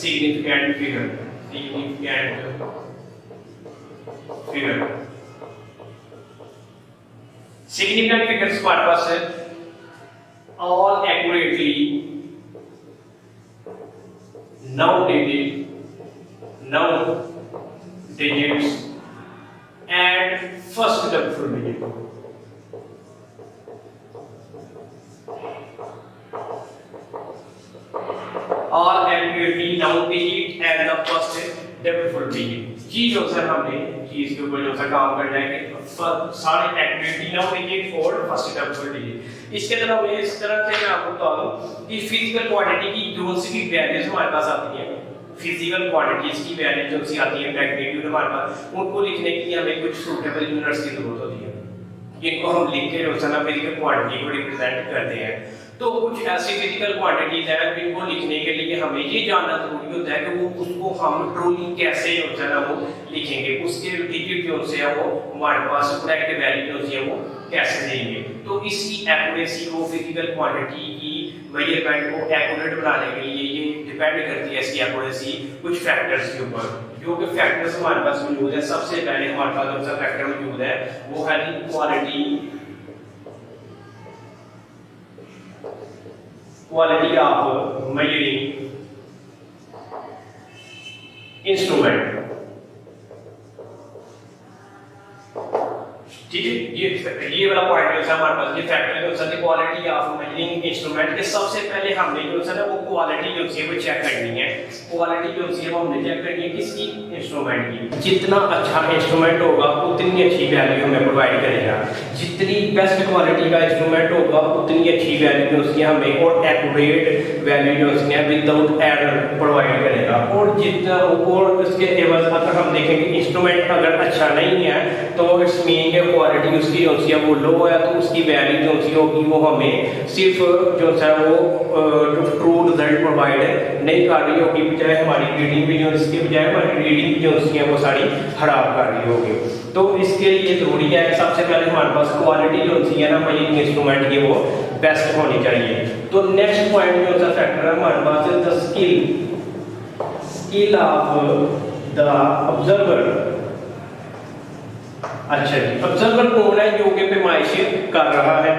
significant figure, significant figures हमारे पास है all accurately noun digits and first double digit. All accurately noun digit and the first double digit. जी जो sir हमने चीज के ऊपर जो सा काम करना है कि सारे एक्टिविटी नाउन डिजिट और फर्स्ट डबल डिजिट। इसके तरह मैं इस तरह से मैं आपको बता दूं कि फिजिकल क्वांटिटी की जो सी भी वैल्यूज हमारे पास आती हैं, फिजिकल क्वांटिटीज की वैल्यूज जो सी आती है मैग्नीट्यूड हमारे पास, उनको लिखने के लिए हमें कुछ सूटेबल यूनिट्स की जरूरत होती है जिनको हम लिख के जो है ना फिजिकल क्वांटिटी को रिप्रेजेंट करते हैं। तो कुछ ऐसी फिजिकल क्वांटिटीज हैं जिनको लिखने के लिए हमें ये जानना जरूरी होता है कि वो उसको हम ट्रूली कैसे जो है ना वो लिखेंगे, उसके डिजिट जो से है वो हमारे पास करेक्ट वैल्यू जो है वो कैसे देंगे। तो इसकी एक्यूरेसी को फिजिकल क्वांटिटी की मेजरमेंट को एक्यूरेट बनाने के लिए ये डिपेंड करती है इसकी एक्यूरेसी कुछ फैक्टर्स के ऊपर। जो कि फैक्टर्स हमारे पास मौजूद है, सबसे पहले हमारे पास जो सा फैक्टर मौजूद है वो है क्वालिटी ऑफ मेजरिंग इंस्ट्रूमेंट। ठीक है, ये वाला पॉइंट जो है हमारे पास ये फैक्टर जो है क्वालिटी ऑफ मेजरिंग इंस्ट्रूमेंट के सबसे पहले हमने जो है ना वो क्वालिटी जो है वो चेक करनी है। क्वालिटी जो है वो हमने चेक करनी है किसकी, इंस्ट्रूमेंट की। जितना अच्छा इंस्ट्रूमेंट होगा उतनी अच्छी वैल्यू हमें प्रोवाइड करेगा, जितनी बेस्ट क्वालिटी का इंस्ट्रूमेंट होगा उतनी अच्छी वैल्यू जो है हमें और एक्यूरेट वैल्यू जो है विदाउट एरर प्रोवाइड करेगा। और जितना और इसके एवज अगर हम देखेंगे इंस्ट्रूमेंट अगर अच्छा नहीं है तो इट्स मीन के क्वालिटी उसकी जो है वो लो है, तो उसकी वैल्यू जो होगी वो हमें सिर्फ जो है वो ट्रू रिजल्ट प्रोवाइड नहीं कर रही होगी, बजाय हमारी रीडिंग भी जो इसके बजाय हमारी रीडिंग जो है वो सारी खराब कर रही होगी। तो इसके लिए जरूरी है सबसे पहले हमारे पास क्वालिटी जो है ना मेजरिंग इंस्ट्रूमेंट की वो बेस्ट होनी चाहिए। तो नेक्स्ट पॉइंट जो सा फैक्टर है हमारे पास है the skill of the observer. अच्छा जी, ऑब्जर्वर कौन है जो कि पैमाइश कर रहा है,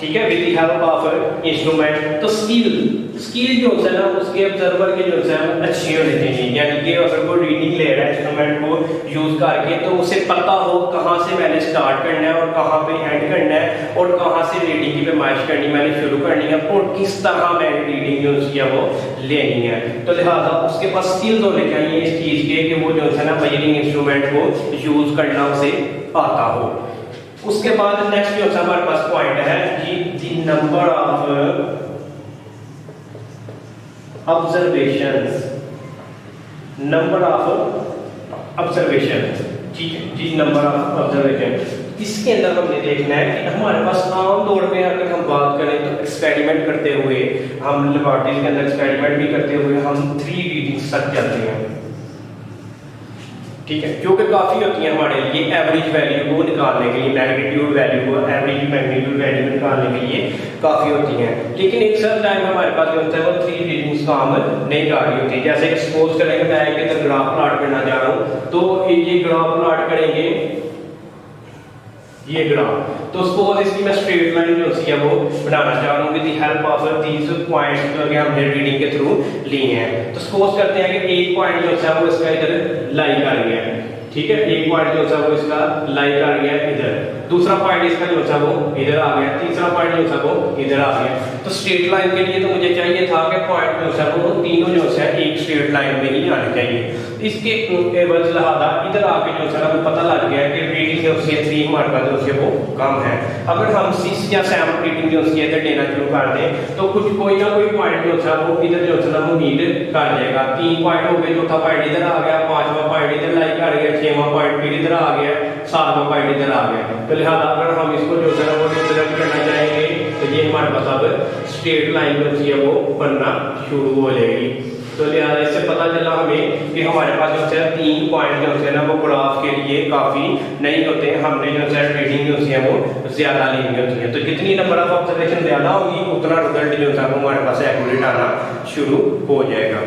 ठीक है, with the help of instrument. तो स्किल जो है ना उसके ऑब्जर्वर के जो है अच्छी होनी चाहिए, यानी कि अगर कोई रीडिंग ले रहा है इंस्ट्रूमेंट को यूज करके तो उसे पता हो कहां से मैंने स्टार्ट करना है और कहां पे एंड करना है और कहां से रीडिंग की पैमाइश करनी मैंने शुरू करनी है और किस तरह मैंने रीडिंग जो है वो लेनी है। तो लिहाजा उसके पास स्किल्स होने चाहिए इस चीज के कि वो जो है ना मेजरिंग इंस्ट्रूमेंट को यूज करना उसे आता हो। उसके बाद नेक्स्ट जो हमारे पास पॉइंट है जी the number of observations, number of observation, ठीक है जी, नंबर ऑफ ऑब्जर्वेशन। इसके अंदर हमने देखना है कि हमारे पास आम तौर पे अगर हम बात करें तो एक्सपेरिमेंट करते हुए हम लेबोरेटरी के अंदर एक्सपेरिमेंट भी करते हुए हम 3 रीडिंग्स तक जाते हैं, ठीक है, जो कि काफ़ी होती है हमारे लिए एवरेज वैल्यू को निकालने के लिए, मैग्नीट्यूड वैल्यू को एवरेज मैग्नीट्यूड वैल्यू निकालने के लिए काफ़ी होती हैं। लेकिन एक सर्ट टाइम हमारे पास जो होता है वो 3 रीडिंग्स काम नहीं कर रही होती। जैसे कि सपोज करेंगे मैं एक इधर ग्राफ प्लॉट करना चाह रहा हूँ, तो ये ग्राफ प्लॉट करेंगे, ये ग्राफ, तो सपोज इसकी मैं स्ट्रेट लाइन जो है वो बनाना चाह रहा हूँ with the help of these points जो कि हमने रीडिंग के थ्रू लिए हैं। तो सपोज करते हैं कि एक पॉइंट जो है वो इसका इधर लाई कर गया है, ठीक है, एक पॉइंट जो है वो इसका लाई कर गया इधर, दूसरा पॉइंट इसका जो है वो इधर आ गया, तीसरा पॉइंट जो है वो इधर आ गया। तो स्ट्रेट लाइन के लिए तो मुझे चाहिए था कि पॉइंट जो है वो तीनों जो है एक स्ट्रेट लाइन में ही आने चाहिए। इसके एवज लिहाजा इधर आके जो है वो पता लग गया कि रीडिंग जो है 3 हमारे पास जो है वो कम है। अगर हम 6 या 7 रीडिंग जो है इधर लेना शुरू कर दें तो कुछ कोई ना कोई पॉइंट जो है वो इधर जो है वो नीड कर जाएगा। 3 पॉइंट हो गए, चौथा पॉइंट इधर आ गया, 5वां पॉइंट इधर लाई कर गया, 6वां पॉइंट फिर इधर आ गया, 7वां पॉइंट इधर आ गया। तो लिहाजा अगर हम इसको जो है वो रिप्रेजेंट करना चाहेंगे तो ये हमारे पास अब स्ट्रेट लाइन जो है वो बनना शुरू हो जाएगी। तो लिहाजा इससे पता चला हमें कि हमारे पास जो है 3 पॉइंट जो है ना वो ग्राफ के लिए काफ़ी नहीं होते हैं, हमने जो है रीडिंग जो है वो ज़्यादा लेनी होती है। तो जितनी नंबर ऑफ ऑब्जर्वेशन ज़्यादा होगी उतना रिजल्ट जो है वो हमारे पास एक्यूरेट आना शुरू हो जाएगा।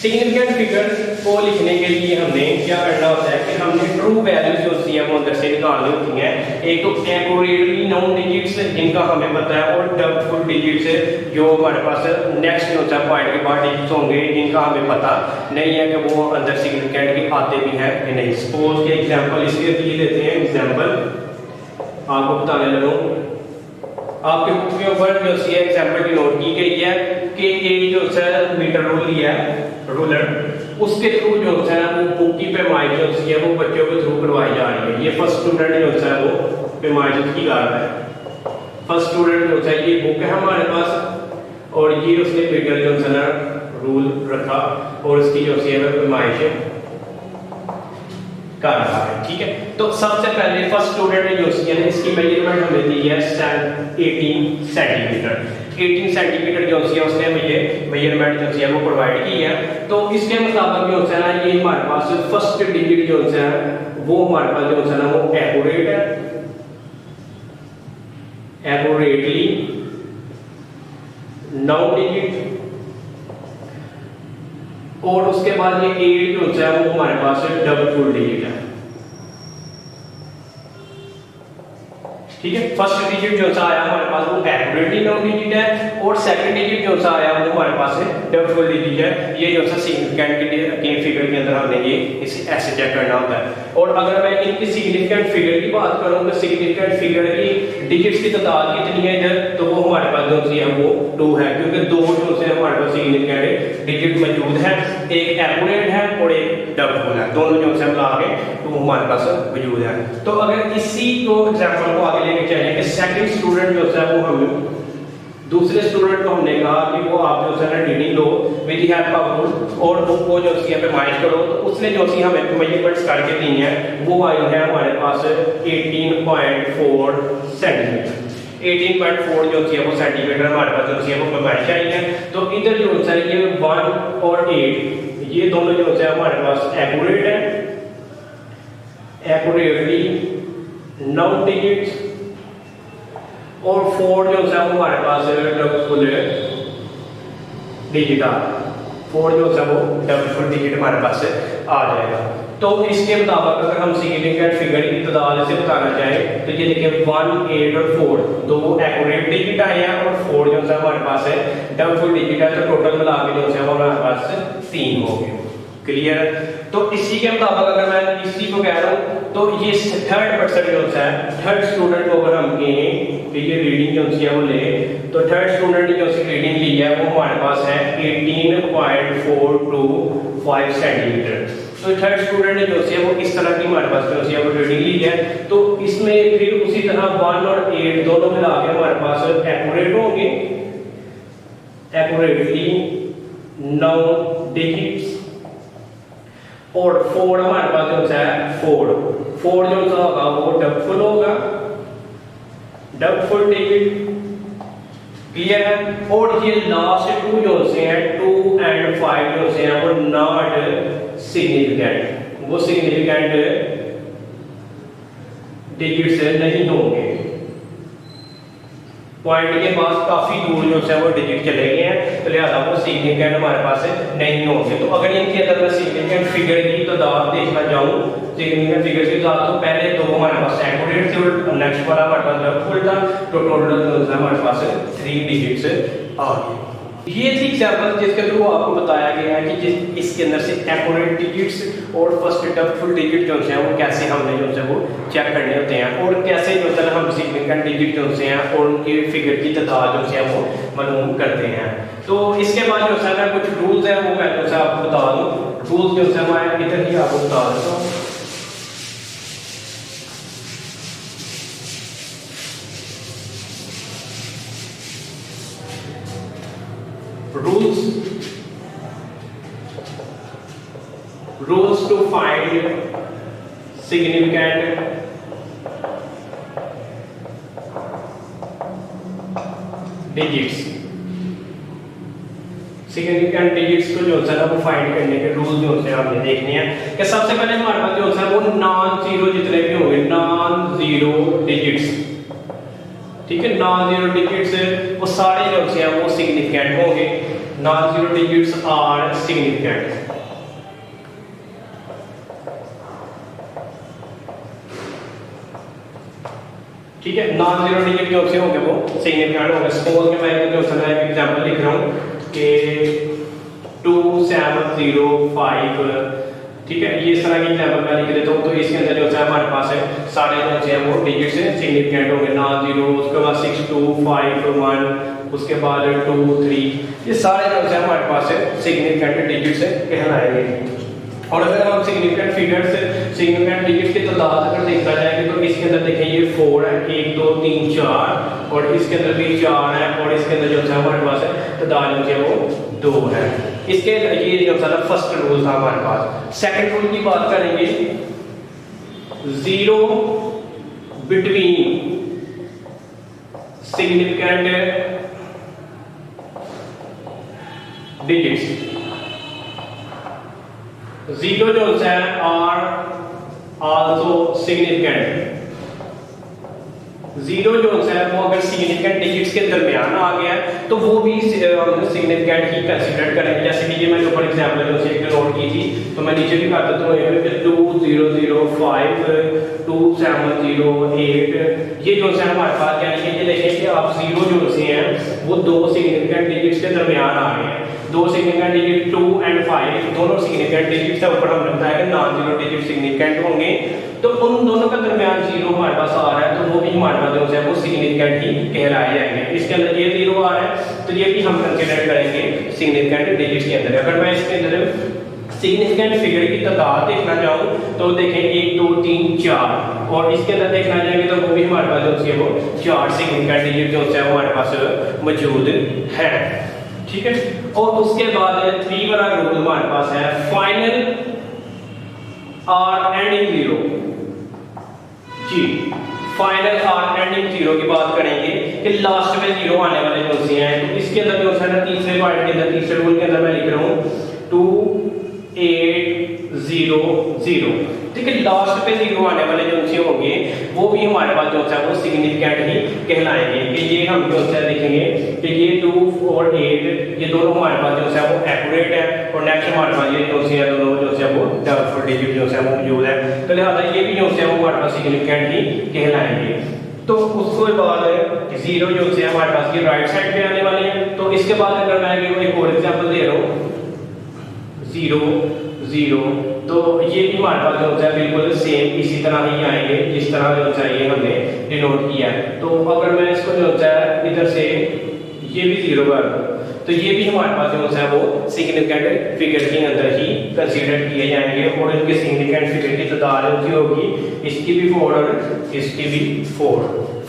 सिग्निफिकेंट फिगर को लिखने के लिए हमने क्या करना होता है कि हमने ट्रू वैल्यूज जो होती हैं वो अंदर से निकालनी होती हैं। एक तो एक्यूरेटली नाउन डिजिट्स जिनका हमें पता है, और डाउटफुल डिजिट्स जो हमारे पास नेक्स्ट में होता है पॉइंट के बाद डिजिट्स होंगे जिनका हमें पता नहीं है कि वो अंदर सिग्निफिकेंट के आते भी हैं कि नहीं। सपोज के एग्जांपल इसलिए दिए देते हैं, एग्जांपल आपको बताने लगूं। आपके बुक के ऊपर जो सी एग्जांपल की नोट की गई है कि ये जो है मीटर रूल लिया है, रूलर, उसके थ्रू जो है वो बुक की पैमाइश जो है वो बच्चों के थ्रू करवाई जा रही है। ये फर्स्ट स्टूडेंट जो है वो पैमाइश की कर रहा है। फर्स्ट स्टूडेंट जो है ये बुक है हमारे पास, और ये उसने मीटर जो है ना रूल रखा और इसकी जो है पैमाइश कर रहा है। ठीक है, तो सबसे पहले फर्स्ट स्टूडेंट ने जो है इसकी मेजरमेंट हमें दी है 18 सेंटीमीटर। 18 सेंटीमीटर जो है उसने हमें मेजरमेंट जो है वो प्रोवाइड की है। तो इसके मुताबिक जो है ना ये हमारे पास फर्स्ट डिजिट जो है वो हमारे पास जो है ना वो एक्यूरेट है, एक्यूरेटली नाउन डिजिट, और उसके बाद ये 8 जो है वो हमारे पास डबल डिजिट है। ठीक है, फर्स्ट डिजिट जो सा आया हमारे पास वो एक्यूरेटली नाउन डिजिट है, और सेकंड डिजिट जो सा आया वो हमारे पास डबल डिजिट है। ये जो सा सिग्निफिकेंट के फिगर के अंदर हमने ये इसे ऐसे चेक करना होता है। और अगर मैं इनकी सिग्निफिकेंट फिगर की बात करूं तो सिग्निफिकेंट फिगर की डिजिट्स की तादाद कितनी है इधर, तो वो हमारे पास जो है वो 2 है, क्योंकि दो जो है हमारे पास सिग्निफिकेंट डिजिट मौजूद है, एक एक्यूरेट है और एक डबल है, दोनों जो है मिला के तो हमारे पास मौजूद है। तो अगर इसी को एग्जांपल को आगे लेके चलें कि सेकंड स्टूडेंट जो है वो हम दूसरे स्टूडेंट को हमने कहा कि वो आप जो है reading low with the help of rule और बुक को जो है पैमाइश करो, तो उसने जो है हमें मेजरमेंट्स करके दी हैं वो आई है हमारे पास 18.4 सेंटीमीटर। 18.4 जो है वो सेंटीमीटर हमारे पास जो है वो पैमाइश आई है। तो इधर जो है ये 1 और 8 ये दोनों जो है हमारे पास एक्यूरेट है, एक्यूरेटली नाउन डिजिट्स, और 4 जो है हमारे पास डबल डिजिट आ, 4 जो है वो डबल डिजिट हमारे पास आ जाएगा। तो इसके मुताबिक अगर हम सिग्निफिकेंट फिगर की तादाद से बताना चाहें तो ये देखिए 1, 8 और 4 दो एक्यूरेट डिजिट आए हैं, और 4 जो है हमारे पास है डबल डिजिट है, तो टोटल मिला के जो है हमारे पास 3 हो गए। क्लियर है? तो इसी के मुताबिक अगर मैं इसी को कह रहा हूँ तो ये थर्ड पर्सन जो है थर्ड स्टूडेंट को अगर हम कहें कि ये रीडिंग जो है वो ले, तो थर्ड स्टूडेंट ने जो रीडिंग ली है वो हमारे पास है 18.425 सेंटीमीटर। तो थर्ड स्टूडेंट ने जो है वो इस तरह की हमारे पास जो है वो रीडिंग ली है। तो इसमें फिर उसी तरह 1 और 8 दोनों मिला के हमारे पास एक्यूरेट होंगे, एक्यूरेटली नाउन डिजिट्स, और 4 हमारे पास जो है 4 जो होगा वो डबल होगा, डबल डिजिट। क्लियर है? और ये लास्ट 2 जो हैं 2 एंड 5 जो हैं वो नॉट सिग्निफिकेंट, वो सिग्निफिकेंट डिजिट से नहीं होंगे। पॉइंट के पास काफी दूर जो है वो डिजिट चले गए हैं, तो लिहाजा वो सिग्निफिकेंट हमारे पास नहीं होंगे। तो अगर इनके अंदर मैं सिग्निफिकेंट फिगर की तादाद देखना चाहूँ, सिग्निफिकेंट फिगर की तादाद, तो पहले तो हमारे पास एक्यूरेट थे और नेक्स्ट वाला हमारे पास डबल था, तो टोटल हमारे पास 3 डिजिट्स आ गए। ये थी एग्जांपल जिसके थ्रू आपको बताया गया है कि इसके अंदर से एक्यूरेट डिजिट्स और फर्स्ट डबल डिजिट जो है वो कैसे हमने जो है वो चेक करने होते हैं, और कैसे जो है हम सिग्निफिकेंट डिजिट जो हैं और उनके फिगर की तादाद जो है वो मालूम करते हैं। तो इसके बाद जो है ना कुछ रूल्स हैं वो मैं जो है आपको बता दूँ। रूल्स जो है मैं इधर ही आपको बता देता हूँ। rules to find significant digits। Significant digits को जो है ना वो फाइंड करने के रूल जो है आपने देखने हैं कि सबसे पहले हमारे पास जो है वो नॉन जीरो जितने भी होंगे, नॉन जीरो डिजिट्स, ठीक है, नॉन जीरो डिजिट्स वो सारे जो है वो सिग्निफिकेंट होंगे। Non zero digits are significant. ठीक है, नॉन जीरो डिजिट जो से होंगे वो सिग्निफिकेंट होंगे। सपोज कि मैं जो है एक एग्जांपल लिख रहा हूँ कि 2705, ठीक है, ये इस तरह की एग्जांपल मैं लिख देता हूँ। तो इसके अंदर जो है हमारे पास है सारे जो है वो डिजिट से सिग्निफिकेंट होंगे, नॉन जीरो, उसके बाद 62551, उसके बाद 23, ये सारे जो है हमारे पास है सिग्निफिकेंट डिजिट से कहलाएंगे। और अगर हम सिग्निफिकेंट फिगर्स, सिग्निफिकेंट डिजिट्स की तादाद अगर देखा जाएगा तो इसके अंदर देखें ये 4 है, 1 2 3 4, और इसके अंदर भी 4 है, और इसके अंदर जो है हमारे पास है तादाद जो है वो 2 है। इसके ये जो है फर्स्ट रूल था हमारे पास। सेकंड रूल की बात करेंगे, zero between significant digits, zero जो है आर आल्सो सिग्निफिकेंट। जीरो जो है वो अगर सिग्निफिकेंट डिजिट्स के दरमियान आ गया तो वो भी सिग्निफिकेंट ही कंसीडर करेंगे। जैसे कि ये मैंने ऊपर एग्जांपल जो है नोट की थी, तो मैं नीचे भी कर देता हूँ 2005 2708, ये जो है हमारे पास, यानी कि ये देखें कि आप जीरो जो से हैं वो दो सिग्निफिकेंट डिजिट्स के दरमियान आ गए हैं। दो सिग्निफिकेंट डिजिट 2 और 5 दोनों सिग्निफिकेंट डिजिट से ऊपर हमने बताया कि नॉन जीरो डिजिट सिग्निफिकेंट होंगे, तो उन दोनों का दरमियान जीरो हमारे पास आ रहा है तो वो भी हमारे पास जो है वो सिग्निफिकेंट ही कहलाए जाएंगे। इसके अंदर ये जीरो आ रहा है तो ये भी हम कंसीडर करेंगे सिग्निफिकेंट डिजिट्स के अंदर। अगर मैं इसके अंदर सिग्निफिकेंट फिगर की तादाद देखना चाहूँ तो देखें 1 2 3 4, और इसके अंदर देखना चाहेंगे तो वो भी हमारे पास जो है वो 4 सिग्निफिकेंट डिजिट जो है हमारे पास मौजूद है। ठीक है, और उसके बाद 3 वाला रूल हमारे पास है, फाइनल और एंडिंग जीरो। जी, फाइनल और एंडिंग जीरो की बात करेंगे कि लास्ट में जीरो आने वाले जो से हैं, तो इसके अंदर जो है तीसरे पॉइंट के अंदर, तीसरे रूल के अंदर मैं लिख रहा हूँ 2800। ठीक है, लास्ट पे जीरो आने वाले जो से होंगे वो भी हमारे पास जो है वो सिग्निफिकेंट ही कहलाएंगे। कि ये हम जो है देखेंगे कि ये 2 और 8 ये दोनों हमारे पास जो है वो एक्यूरेट है, और नेक्स्ट हमारे पास ये जो है दोनों जो है वो डबल डिजिट जो है वो मौजूद है, तो लिहाजा ये भी जो है वो हमारे पास सिग्निफिकेंट ही कहलाएंगे। तो उसके बाद जीरो जो है हमारे पास ये राइट साइड पे आने वाले हैं। तो इसके बाद अगर मैं एक और एग्जांपल दे रहा हूँ 0 0, तो ये भी हमारे पास जो होता है बिल्कुल सेम इसी तरह ही आएंगे जिस तरह जो चाहिए हमने डिनोट किया है। तो अगर मैं इसको जो होता है इधर से ये भी 0 कर दूं तो ये भी हमारे पास जो है वो सिग्निफिकेंट फिगर के अंदर ही कंसीडर किए जाएंगे, और इनके सिग्निफिकेंट फिगर की तादाद जो होगी इसकी भी 4 और इसकी भी 4।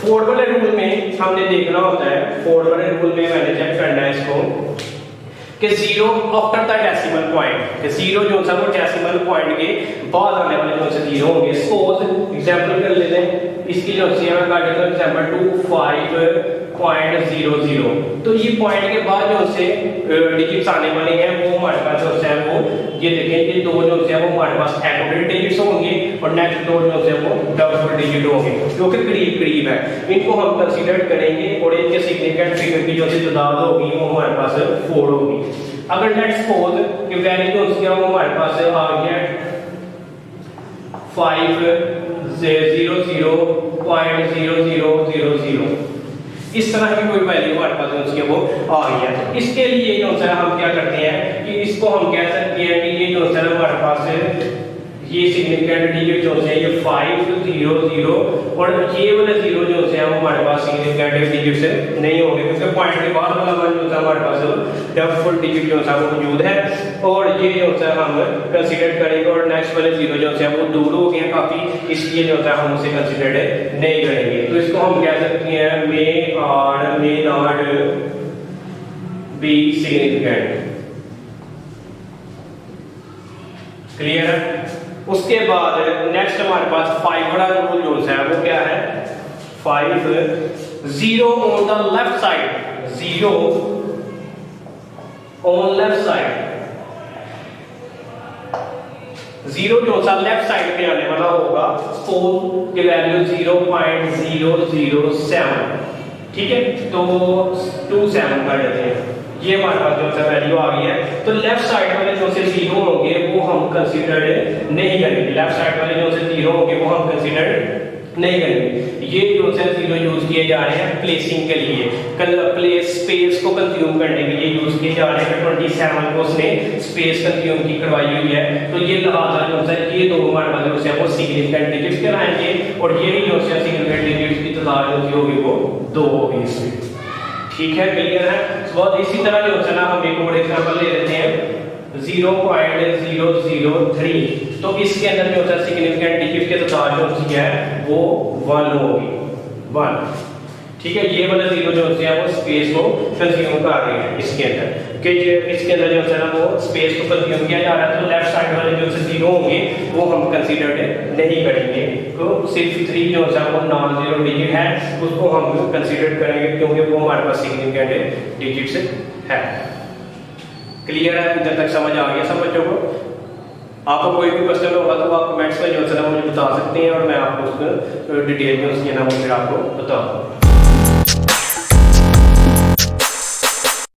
4 वाले रूल में हमने देखना होता है, 4 वाले रूल में मैंने चेक करना है इसको कि zero after the decimal point, कि जीरो जो है वो डेसिमल पॉइंट के बाद आने वाले जो है जीरो होंगे। सपोज एग्जांपल कर लेते हैं, इसकी जो है मैं एग्जांपल 25.00, तो ये पॉइंट के बाद जो है डिजिट्स आने वाले हैं वो हमारे पास जो है वो ये देखें कि दो जो है वो हमारे पास एक्यूरेट डिजिट्स होंगे, और नेक्स्ट दो जो है वो डबल डिजिट होंगे जो कि करीब करीब है, इनको हम कंसीडर करेंगे, और इनके सिग्निफिकेंट फिगर की जो तादाद होगी वो हमारे पास 4 होगी। अगर लेट्स सपोज कि वैल्यू जो है वो हमारे पास आ गया 500.0000, इस तरह की कोई वैल्यू हमारे पास जो वो आ गई है, तो इसके लिए जो है हम क्या करते हैं कि इसको हम कह सकते हैं कि ये जो है हमारे पास ये सिग्निफिकेंट डिजिट जो है ये 500, और ये वाला 0 जो है वो हमारे पास सिग्निफिकेंट डिजिट से नहीं होंगे, क्योंकि पॉइंट के बाद वाला वन जो है हमारे पास डबल डिजिट जो है वो मौजूद है, और ये जो है हम कंसीडर करेंगे, और नेक्स्ट वाले 0 जो है वो दूर हो गए काफी, इसलिए जो है हम उसे कंसीडर नहीं करेंगे। तो इसको हम कह सकते हैं may not be significant. Clear है? उसके बाद नेक्स्ट हमारे पास 5 वाला रूल जो है वो क्या है, 5 0 on the left side, 0 on left side, 0 जो है लेफ्ट साइड पे आने वाला होगा, सपोज की वैल्यू 0.007, ठीक है, तो 27 कर देते हैं, ये हमारे पास जो सा वैल्यू आ गई है। तो लेफ्ट साइड वाले जो से जीरो होंगे वो हम कंसीडर्ड नहीं करेंगे, लेफ्ट साइड वाले जो से जीरो होंगे वो हम कंसीडर नहीं करेंगे। ये जो से जीरो यूज किए जा रहे हैं प्लेसिंग के लिए, प्लेस स्पेस को कंज्यूम करने के लिए यूज किए जा रहे हैं। 27 को उसने स्पेस कंज्यूम की करवाई हुई है, तो ये लिहाजा जो है ये दो हमारे पास जो है वो सिग्निफिकेंट डिजिट्स कहलाएंगे, और ये भी जो है सिग्निफिकेंट डिजिट्स की तादाद जो होगी वो 2 होगी इसमें। ठीक है, क्लियर है। तो इसी तरह जो है ना हम एक और एग्जांपल ले लेते हैं 0.003। तो इसके अंदर जो है सिग्निफिकेंट डिजिट के तादाद जो है वो 1 होगी, 1। ठीक है, ये वाला जीरो जो है वो स्पेस को कंज्यूम कर रहे हैं इसके अंदर, कि इसके अंदर जो है ना वो स्पेस को कंज्यूम किया जा रहा है। तो लेफ्ट साइड वाले जो जीरो होंगे वो हम कंसीडर्ड नहीं करेंगे, तो सिर्फ 3 जो है वो नॉन जीरो डिजिट है उसको हम कंसीडर करेंगे, क्योंकि वो हमारे पास सिग्निफिकेंट डिजिट्स है। क्लियर है, इधर तक समझ आ गया सब बच्चों को? आपको कोई भी क्वेश्चन होगा तो आप कमेंट्स में जो है ना मुझे बता सकते हैं, और मैं आपको उसको डिटेल में उसके नाम फिर आपको बताऊंगा।